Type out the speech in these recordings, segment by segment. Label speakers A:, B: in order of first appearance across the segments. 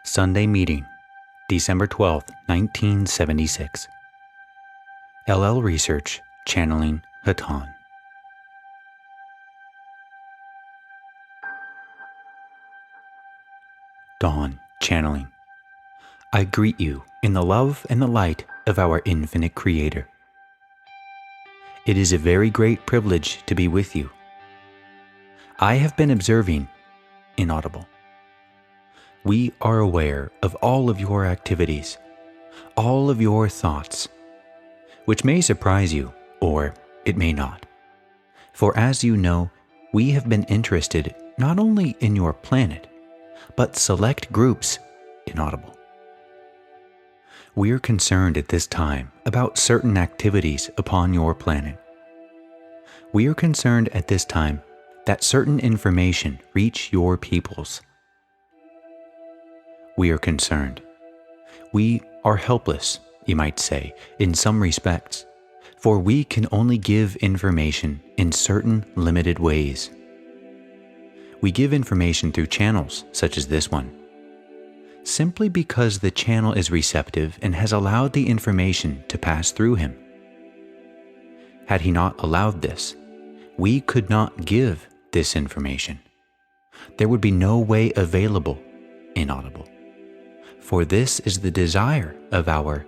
A: Sunday meeting, December 12, 1976. LL Research, channeling Hatonn. Dawn, channeling. I greet you in the love and the light of our infinite Creator. It is a very great privilege to be with you. I have been observing, inaudible. We are aware of all of your activities, all of your thoughts, which may surprise you, or it may not. For as you know, we have been interested not only in your planet, but select groups, inaudible. We are concerned at this time about certain activities upon your planet. We are concerned at this time that certain information reach your peoples. We are concerned. We are helpless, you might say, in some respects, for we can only give information in certain limited ways. We give information through channels such as this one, simply because the channel is receptive and has allowed the information to pass through him. Had he not allowed this, we could not give this information. There would be no way available, inaudible. For this is the desire of our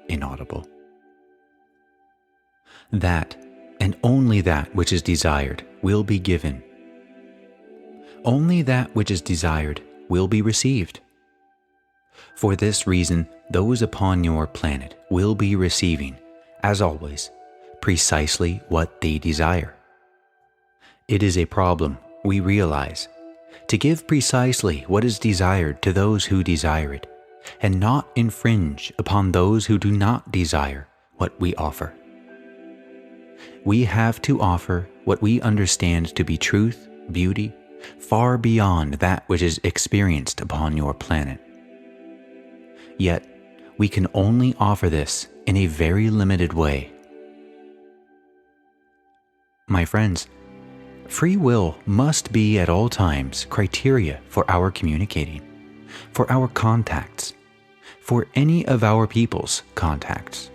A: inaudible. That, and only that which is desired, will be given. Only that which is desired will be received. For this reason, those upon your planet will be receiving, as always, precisely what they desire. It is a problem, we realize, to give precisely what is desired to those who desire it, and not infringe upon those who do not desire what we offer. We have to offer what we understand to be truth, beauty, far beyond that which is experienced upon your planet. Yet, we can only offer this in a very limited way. My friends, free will must be at all times criteria for our communicating, for our contacts, for any of our people's contacts.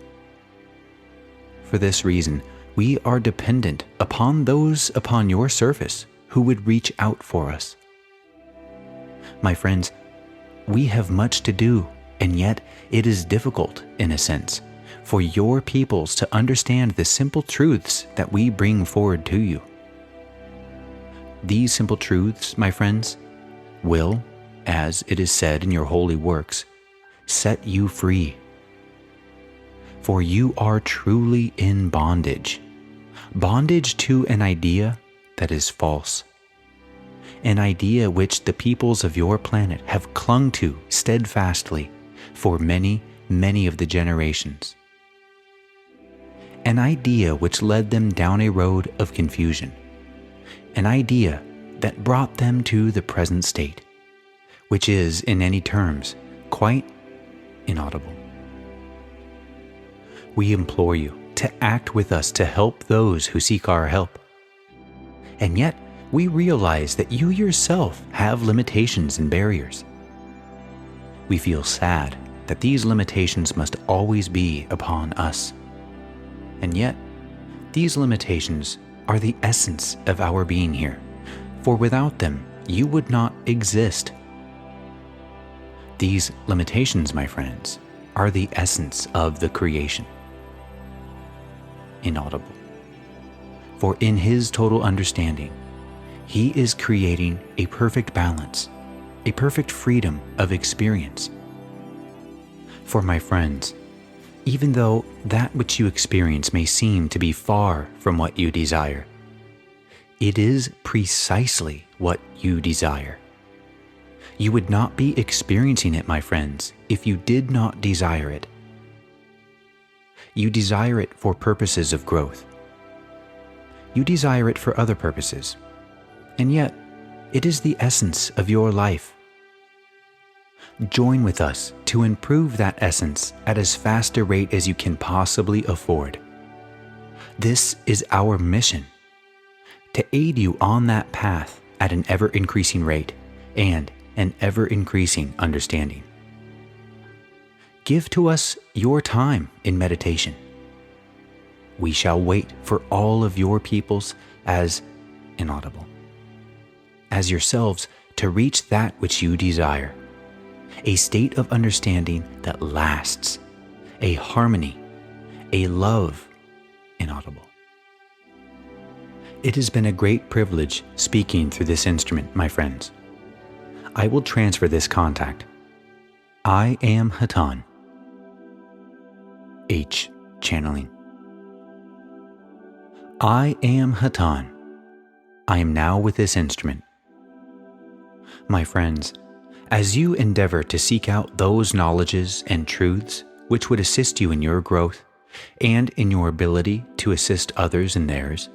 A: For this reason, we are dependent upon those upon your surface who would reach out for us. My friends, we have much to do, and yet it is difficult, in a sense, for your peoples to understand the simple truths that we bring forward to you. These simple truths, my friends, will, as it is said in your holy works, set you free. For you are truly in bondage, bondage to an idea that is false, an idea which the peoples of your planet have clung to steadfastly for many, many of the generations, an idea which led them down a road of confusion, an idea that brought them to the present state, which is, in any terms, quite inaudible. We implore you to act with us to help those who seek our help. And yet, we realize that you yourself have limitations and barriers. We feel sad that these limitations must always be upon us. And yet, these limitations are the essence of our being here, for without them, you would not exist. These limitations, my friends, are the essence of the creation. Inaudible. For in his total understanding, he is creating a perfect balance, a perfect freedom of experience. For my friends, even though that which you experience may seem to be far from what you desire, it is precisely what you desire. You would not be experiencing it, my friends, if you did not desire it. You desire it for purposes of growth. You desire it for other purposes, and yet it is the essence of your life. Join with us to improve that essence at as fast a rate as you can possibly afford. This is our mission, to aid you on that path at an ever-increasing rate and an ever-increasing understanding. give to us your time in meditation. We shall wait for all of your peoples as inaudible, as yourselves to reach that which you desire, a state of understanding that lasts, a harmony, a love inaudible. It has been a great privilege speaking through this instrument, my friends. I will transfer this contact. I am Hatonn. H. Channeling. I am Hatonn. I am now with this instrument. My friends, as you endeavor to seek out those knowledges and truths which would assist you in your growth and in your ability to assist others in theirs,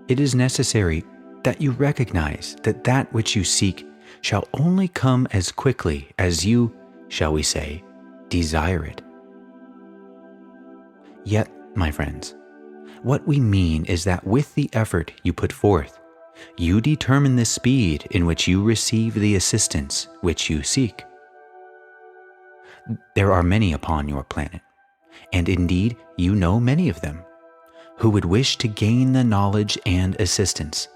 A: it is necessary that you recognize that that which you seek shall only come as quickly as you, shall we say, desire it. Yet, my friends, what we mean is that with the effort you put forth, you determine the speed in which you receive the assistance which you seek. There are many upon your planet, and indeed you know many of them, who would wish to gain the knowledge and assistance,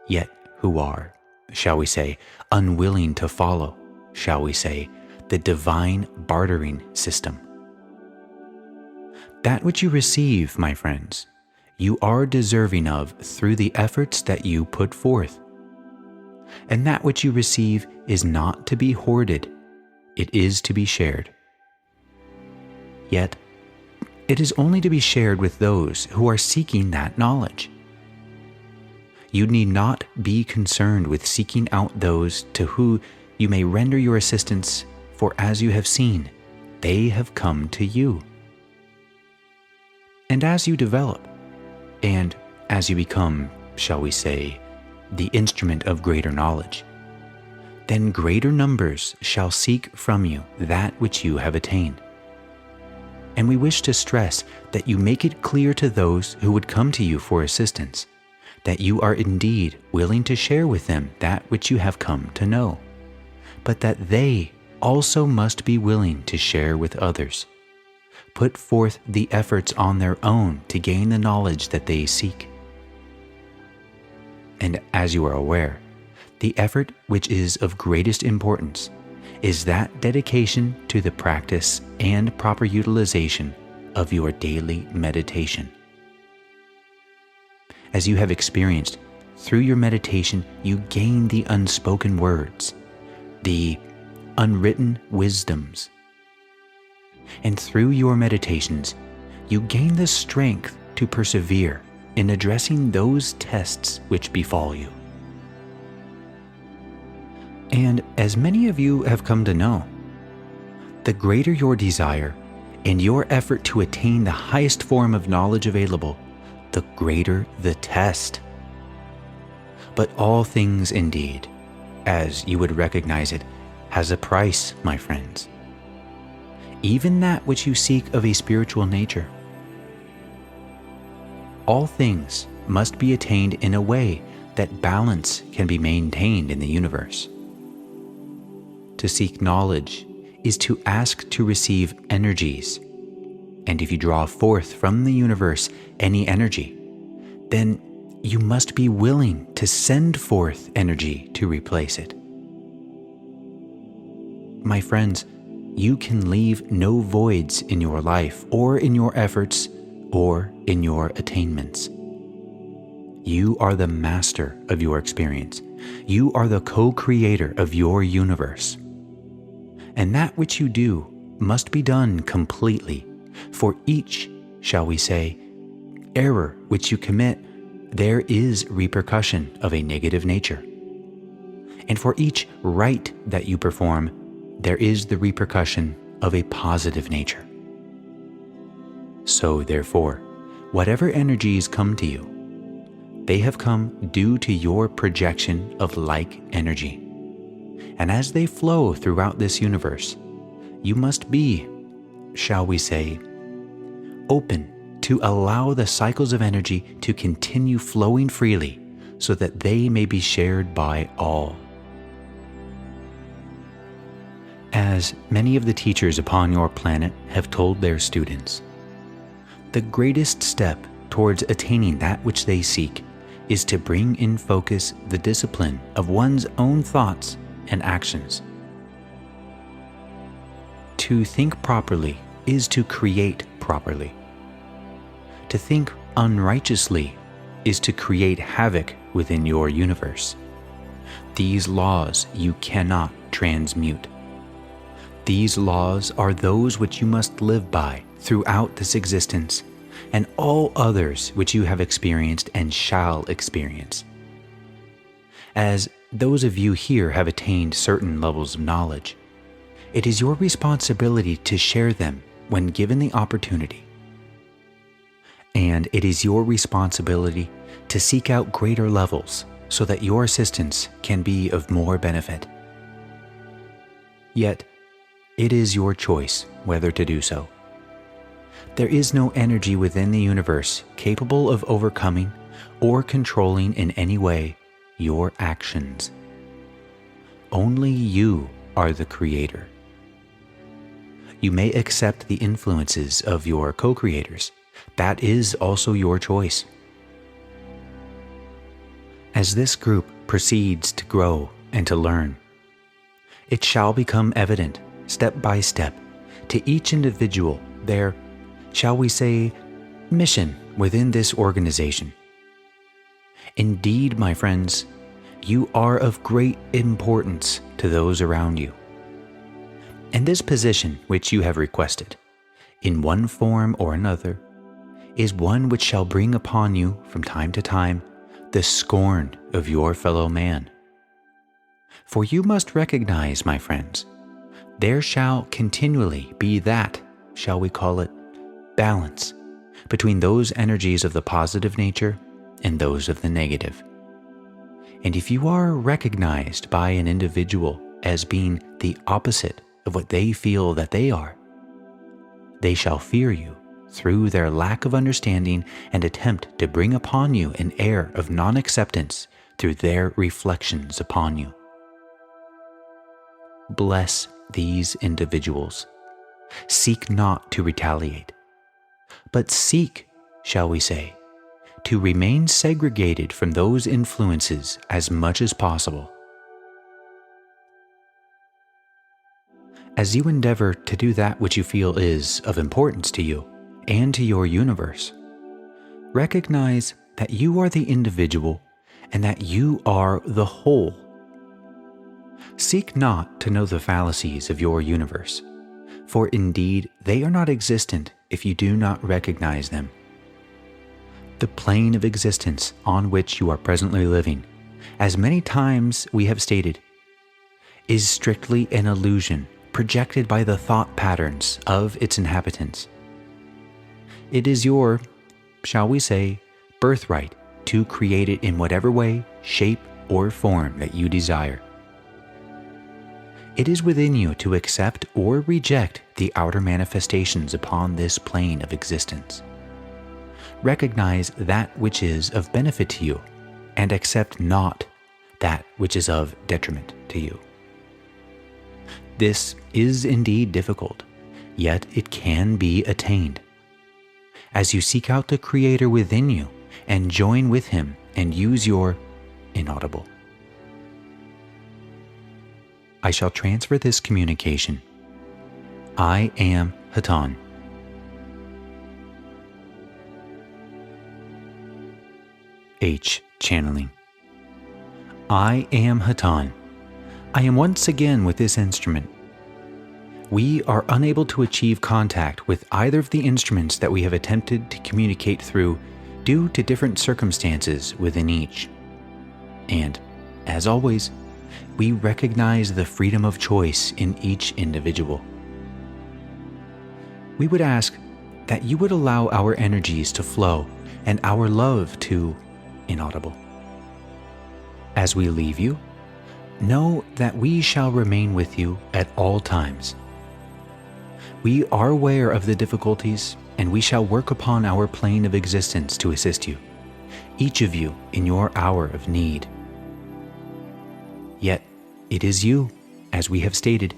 A: yet who are, shall we say, unwilling to follow, shall we say, the divine bartering system. That which you receive, my friends, you are deserving of through the efforts that you put forth. And that which you receive is not to be hoarded, it is to be shared. Yet, it is only to be shared with those who are seeking that knowledge. You need not be concerned with seeking out those to whom you may render your assistance, for as you have seen, they have come to you. And as you develop, and as you become, shall we say, the instrument of greater knowledge, then greater numbers shall seek from you that which you have attained. And we wish to stress that you make it clear to those who would come to you for assistance that you are indeed willing to share with them that which you have come to know, but that they also must be willing to share with others. Put forth the efforts on their own to gain the knowledge that they seek. And as you are aware, the effort which is of greatest importance is that dedication to the practice and proper utilization of your daily meditation. As you have experienced, through your meditation you gain the unspoken words, the unwritten wisdoms. And through your meditations, you gain the strength to persevere in addressing those tests which befall you. And as many of you have come to know, the greater your desire and your effort to attain the highest form of knowledge available, the greater the test. But all things indeed, as you would recognize it, has a price, my friends. Even that which you seek of a spiritual nature. All things must be attained in a way that balance can be maintained in the universe. To seek knowledge is to ask to receive energies, and if you draw forth from the universe any energy, then you must be willing to send forth energy to replace it. My friends, you can leave no voids in your life or in your efforts or in your attainments. You are the master of your experience. You are the co-creator of your universe. And that which you do must be done completely. For each, shall we say, error which you commit, there is repercussion of a negative nature. And for each right that you perform, there is the repercussion of a positive nature. So therefore, whatever energies come to you, they have come due to your projection of like energy. And as they flow throughout this universe, you must be, shall we say, open to allow the cycles of energy to continue flowing freely so that they may be shared by all. As many of the teachers upon your planet have told their students, the greatest step towards attaining that which they seek is to bring in focus the discipline of one's own thoughts and actions. To think properly is to create properly. To think unrighteously is to create havoc within your universe. These laws you cannot transmute. These laws are those which you must live by throughout this existence and all others which you have experienced and shall experience. As those of you here have attained certain levels of knowledge, it is your responsibility to share them when given the opportunity. And it is your responsibility to seek out greater levels so that your assistance can be of more benefit. Yet, it is your choice whether to do so. There is no energy within the universe capable of overcoming or controlling in any way your actions. Only you are the creator. You may accept the influences of your co-creators. That is also your choice. As this group proceeds to grow and to learn, it shall become evident, step by step, to each individual their, shall we say, mission within this organization. Indeed, my friends, you are of great importance to those around you. And this position which you have requested, in one form or another, is one which shall bring upon you from time to time the scorn of your fellow man. For you must recognize, my friends, there shall continually be that, shall we call it, balance between those energies of the positive nature and those of the negative. And if you are recognized by an individual as being the opposite of what they feel that they are, they shall fear you through their lack of understanding and attempt to bring upon you an air of non-acceptance through their reflections upon you. Bless these individuals. Seek not to retaliate, but seek, shall we say, to remain segregated from those influences as much as possible. As you endeavor to do that which you feel is of importance to you and to your universe, recognize that you are the individual and that you are the whole. Seek not to know the fallacies of your universe, for indeed they are not existent if you do not recognize them. The plane of existence on which you are presently living, as many times we have stated, is strictly an illusion projected by the thought patterns of its inhabitants. It is your, shall we say, birthright to create it in whatever way, shape, or form that you desire. It is within you to accept or reject the outer manifestations upon this plane of existence. Recognize that which is of benefit to you, and accept not that which is of detriment to you. This is indeed difficult, yet it can be attained. As you seek out the Creator within you and join with Him and use your inaudible. I shall transfer this communication. I am Hatonn. H. Channeling. I am Hatonn. I am once again with this instrument. We are unable to achieve contact with either of the instruments that we have attempted to communicate through due to different circumstances within each. And, as always, we recognize the freedom of choice in each individual. We would ask that you would allow our energies to flow and our love to inaudible. As we leave you, know that we shall remain with you at all times. We are aware of the difficulties, and we shall work upon our plane of existence to assist you, each of you in your hour of need. Yet, it is you, as we have stated,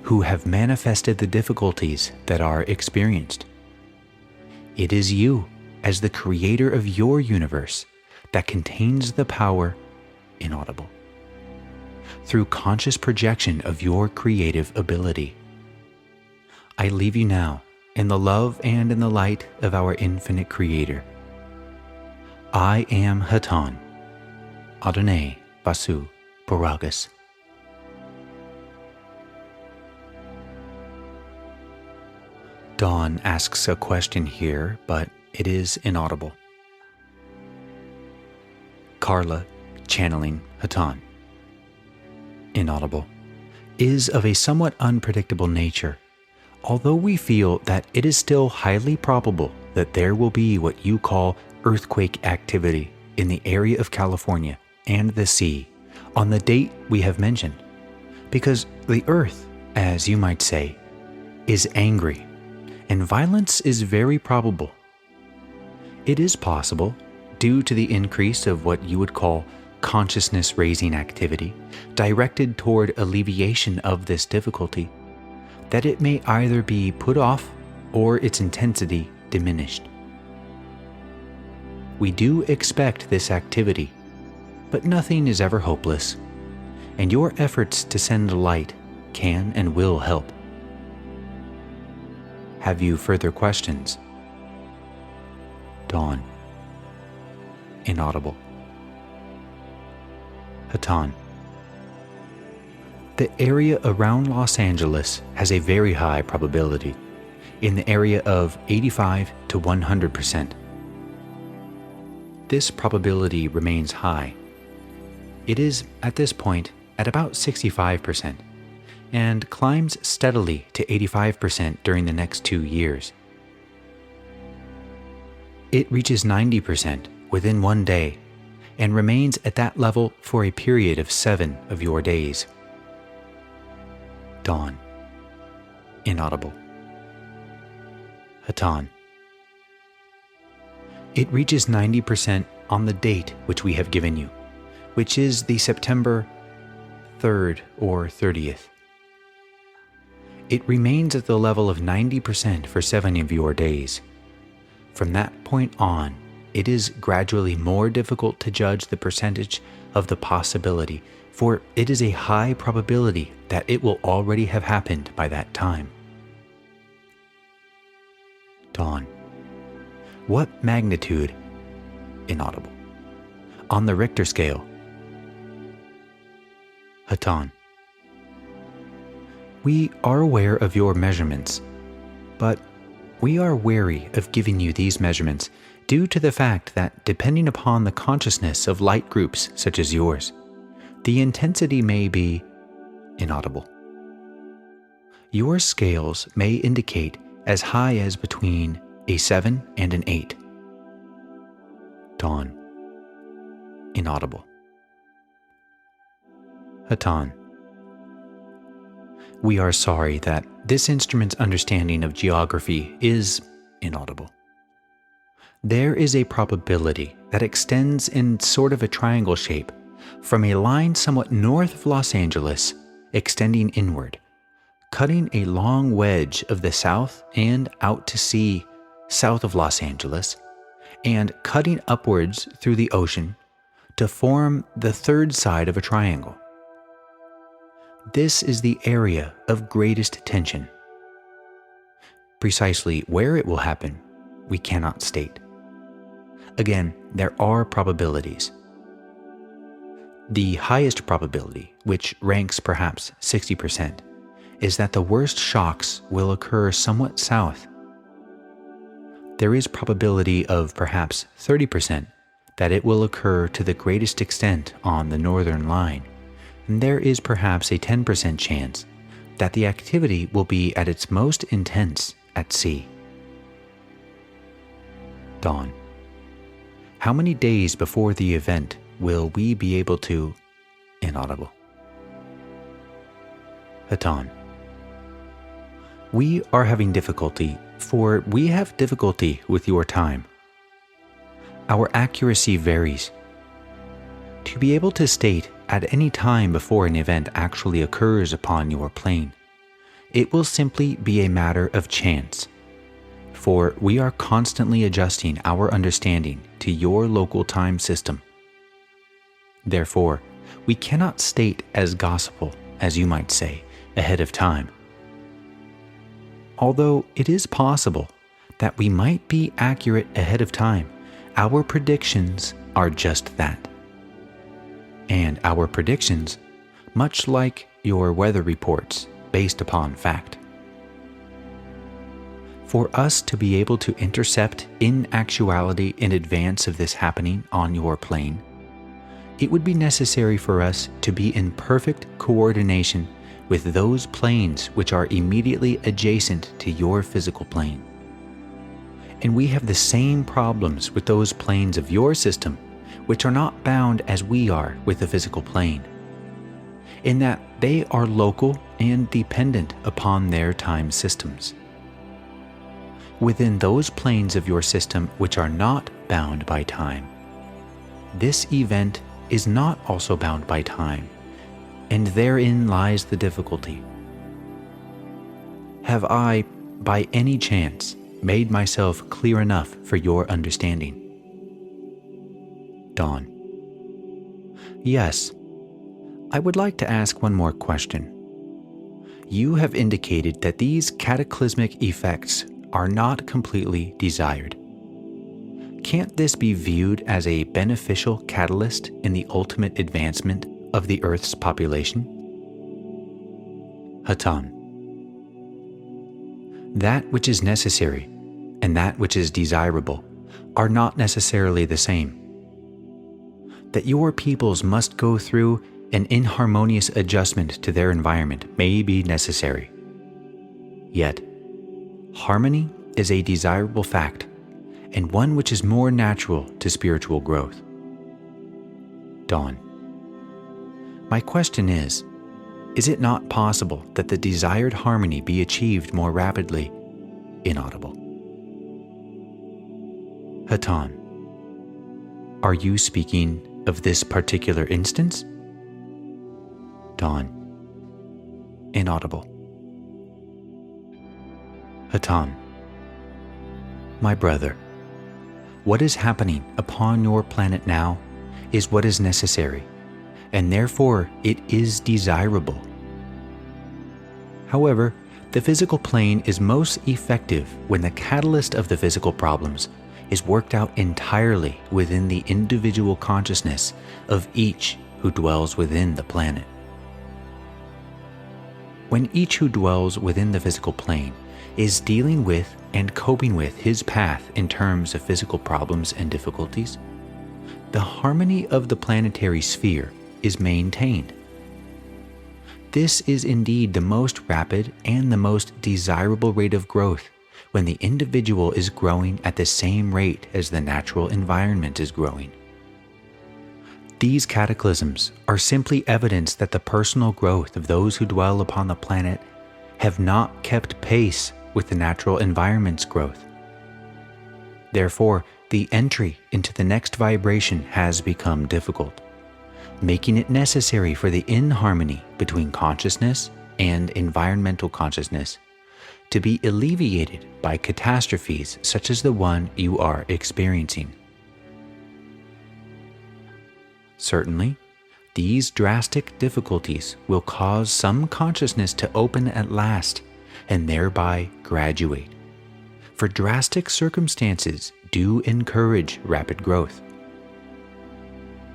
A: who have manifested the difficulties that are experienced. It is you, as the creator of your universe, that contains the power inaudible through conscious projection of your creative ability. I leave you now in the love and in the light of our infinite Creator. I am Hatonn. Adonai Basu Boragas. Dawn asks a question here, but it is inaudible. Carla, channeling Hatonn. Inaudible. Is of a somewhat unpredictable nature, although we feel that it is still highly probable that there will be what you call earthquake activity in the area of California and the sea on the date we have mentioned, because the earth, as you might say, is angry, and violence is very probable. It is possible, due to the increase of what you would call consciousness-raising activity directed toward alleviation of this difficulty, that it may either be put off or its intensity diminished. We do expect this activity, but nothing is ever hopeless, and your efforts to send light can and will help. Have you further questions? Dawn. Inaudible. Hatonn. The area around Los Angeles has a very high probability, in the area of 85 to 100%. This probability remains high. It is, at this point, at about 65%, and climbs steadily to 85% during the next 2 years. It reaches 90% within 1 day, and remains at that level for a period of 7 of your days. Dawn. Inaudible. Hatonn. It reaches 90% on the date which we have given you, which is the September 3rd or 30th. It remains at the level of 90% for 7 of your days. From that point on, it is gradually more difficult to judge the percentage of the possibility, for it is a high probability that it will already have happened by that time. Dawn. What magnitude? Inaudible. On the Richter scale. Hatonn. We are aware of your measurements, but we are wary of giving you these measurements due to the fact that, depending upon the consciousness of light groups such as yours, the intensity may be inaudible. Your scales may indicate as high as between a 7 and an 8. Dawn. Inaudible. Hatonn. We are sorry that this instrument's understanding of geography is inaudible. There is a probability that extends in sort of a triangle shape from a line somewhat north of Los Angeles, extending inward, cutting a long wedge of the south and out to sea south of Los Angeles, and cutting upwards through the ocean to form the third side of a triangle. This is the area of greatest tension. Precisely where it will happen, we cannot state. Again, there are probabilities. The highest probability, which ranks perhaps 60%, is that the worst shocks will occur somewhat south. There is probability of perhaps 30% that it will occur to the greatest extent on the northern line, and there is perhaps a 10% chance that the activity will be at its most intense at sea. Dawn. How many days before the event will we be able to... Inaudible. Hatonn. We are having difficulty, for we have difficulty with your time. Our accuracy varies. To be able to state at any time before an event actually occurs upon your plane, It will simply be a matter of chance, for we are constantly adjusting our understanding to your local time system. Therefore, we cannot state as gospel, as you might say, ahead of time. Although it is possible that we might be accurate ahead of time, our predictions are just that. And our predictions, much like your weather reports, based upon fact. For us to be able to intercept in actuality in advance of this happening on your plane, it would be necessary for us to be in perfect coordination with those planes which are immediately adjacent to your physical plane. And we have the same problems with those planes of your system which are not bound as we are with the physical plane, in that they are local and dependent upon their time systems. Within those planes of your system which are not bound by time, this event is not also bound by time, and therein lies the difficulty. Have I, by any chance, made myself clear enough for your understanding? Dawn. Yes. I would like to ask one more question. You have indicated that these cataclysmic effects are not completely desired. Can't this be viewed as a beneficial catalyst in the ultimate advancement of the Earth's population? Hatonn. That which is necessary and that which is desirable are not necessarily the same. That your peoples must go through an inharmonious adjustment to their environment may be necessary. Yet, harmony is a desirable fact, and one which is more natural to spiritual growth. Dawn. My question is it not possible that the desired harmony be achieved more rapidly? Inaudible. Hatonn. Are you speaking of this particular instance? Dawn. Inaudible. Hatonn. My brother, what is happening upon your planet now is what is necessary, and therefore it is desirable. However, the physical plane is most effective when the catalyst of the physical problems is worked out entirely within the individual consciousness of each who dwells within the planet. When each who dwells within the physical plane is dealing with and coping with his path in terms of physical problems and difficulties, the harmony of the planetary sphere is maintained. This is indeed the most rapid and the most desirable rate of growth when the individual is growing at the same rate as the natural environment is growing. These cataclysms are simply evidence that the personal growth of those who dwell upon the planet have not kept pace with the natural environment's growth. Therefore, the entry into the next vibration has become difficult, making it necessary for the inharmony between consciousness and environmental consciousness to be alleviated by catastrophes such as the one you are experiencing. Certainly, these drastic difficulties will cause some consciousness to open at last and thereby graduate, for drastic circumstances do encourage rapid growth.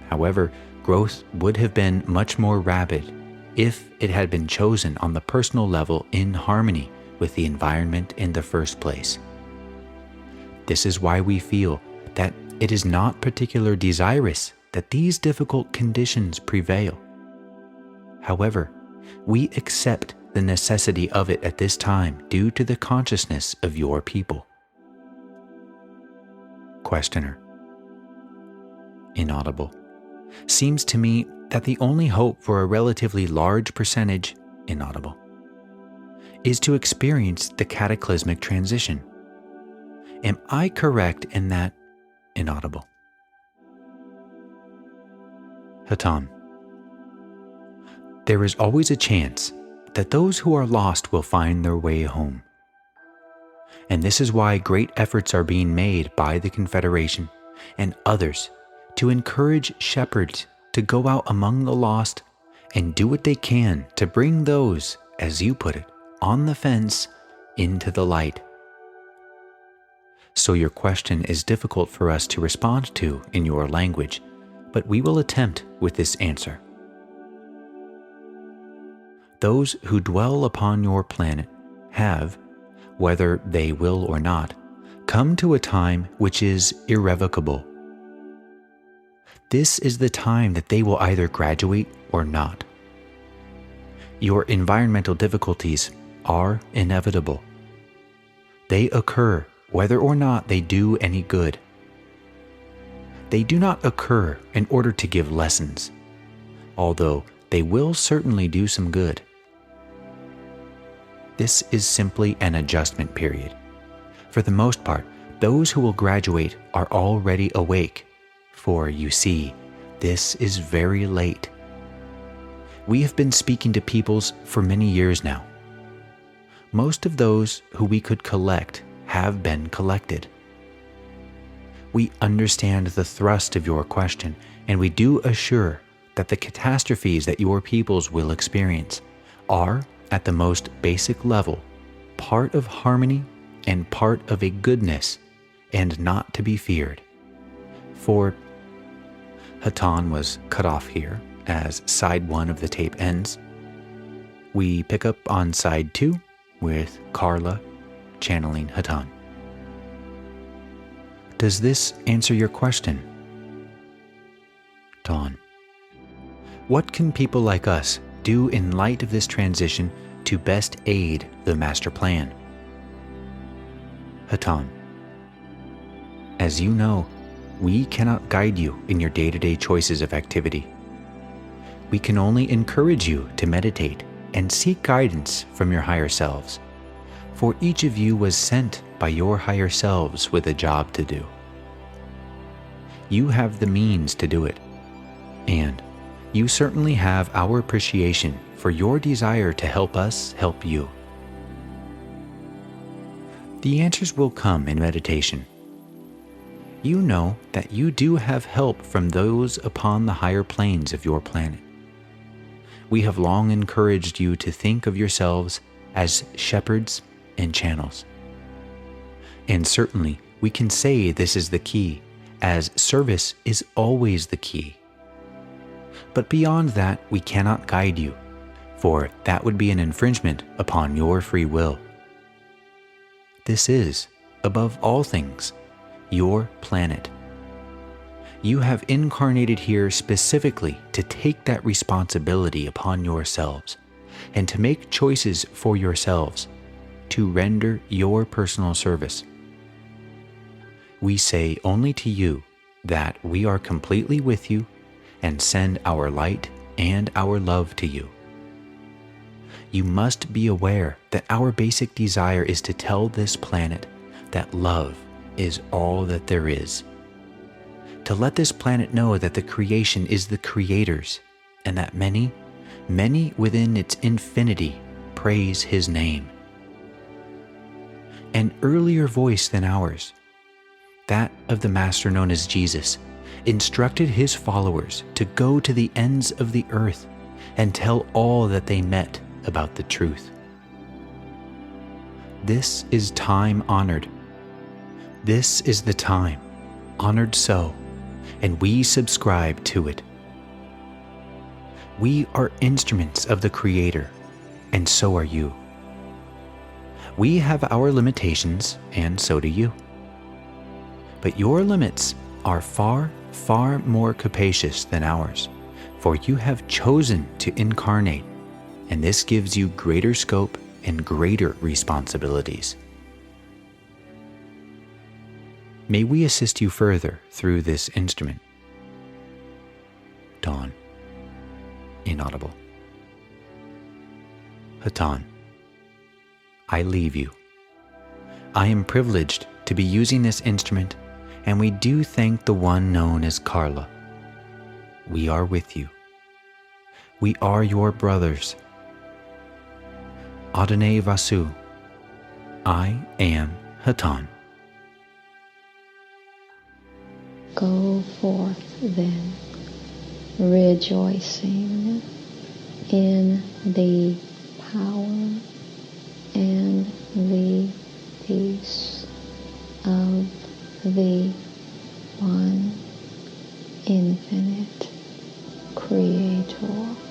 A: However, growth would have been much more rapid if it had been chosen on the personal level in harmony with the environment in the first place. This is why we feel that it is not particularly desirous that these difficult conditions prevail. However, we accept the necessity of it at this time due to the consciousness of your people. Questioner. Inaudible. Seems to me that the only hope for a relatively large percentage, inaudible, is to experience the cataclysmic transition. Am I correct in that? Inaudible. Hatonn. There is always a chance, that those who are lost will find their way home. And this is why great efforts are being made by the Confederation and others to encourage shepherds to go out among the lost and do what they can to bring those, as you put it, on the fence into the light. So your question is difficult for us to respond to in your language, but we will attempt with this answer. Those who dwell upon your planet have, whether they will or not, come to a time which is irrevocable. This is the time that they will either graduate or not. Your environmental difficulties are inevitable. They occur whether or not they do any good. They do not occur in order to give lessons, although they will certainly do some good. This is simply an adjustment period. For the most part, those who will graduate are already awake, for you see, this is very late. We have been speaking to peoples for many years now. Most of those who we could collect have been collected. We understand the thrust of your question, and we do assure that the catastrophes that your peoples will experience are, at the most basic level, part of harmony and part of a goodness, and not to be feared. For Hatonn was cut off here as side 1 of the tape ends. We pick up on side 2 with Carla channeling Hatonn. Does this answer your question? Dawn. What can people like us do in light of this transition to best aid the master plan? Hatonn. As you know, we cannot guide you in your day-to-day choices of activity. We can only encourage you to meditate and seek guidance from your higher selves, for each of you was sent by your higher selves with a job to do. You have the means to do it, and you certainly have our appreciation for your desire to help us help you. The answers will come in meditation. You know that you do have help from those upon the higher planes of your planet. We have long encouraged you to think of yourselves as shepherds and channels. And certainly we can say this is the key, as service is always the key. But beyond that, we cannot guide you, for that would be an infringement upon your free will. This is, above all things, your planet. You have incarnated here specifically to take that responsibility upon yourselves and to make choices for yourselves, to render your personal service. We say only to you that we are completely with you and send our light and our love to you. You must be aware that our basic desire is to tell this planet that love is all that there is. To let this planet know that the creation is the Creator's, and that many, many within its infinity praise His name. An earlier voice than ours, that of the Master known as Jesus, instructed His followers to go to the ends of the earth and tell all that they met about the truth. This is time honored. This is the time, honored so, and we subscribe to it. We are instruments of the Creator, and so are you. We have our limitations, and so do you. But your limits are far, far more capacious than ours, for you have chosen to incarnate, and this gives you greater scope and greater responsibilities. May we assist you further through this instrument. Dawn. Inaudible. Hatonn. I leave you. I am privileged to be using this instrument, and we do thank the one known as Carla. We are with you. We are your brothers. Adonai Vasu. I am Hatonn.
B: Go forth then, rejoicing in the power and the peace of the one infinite Creator.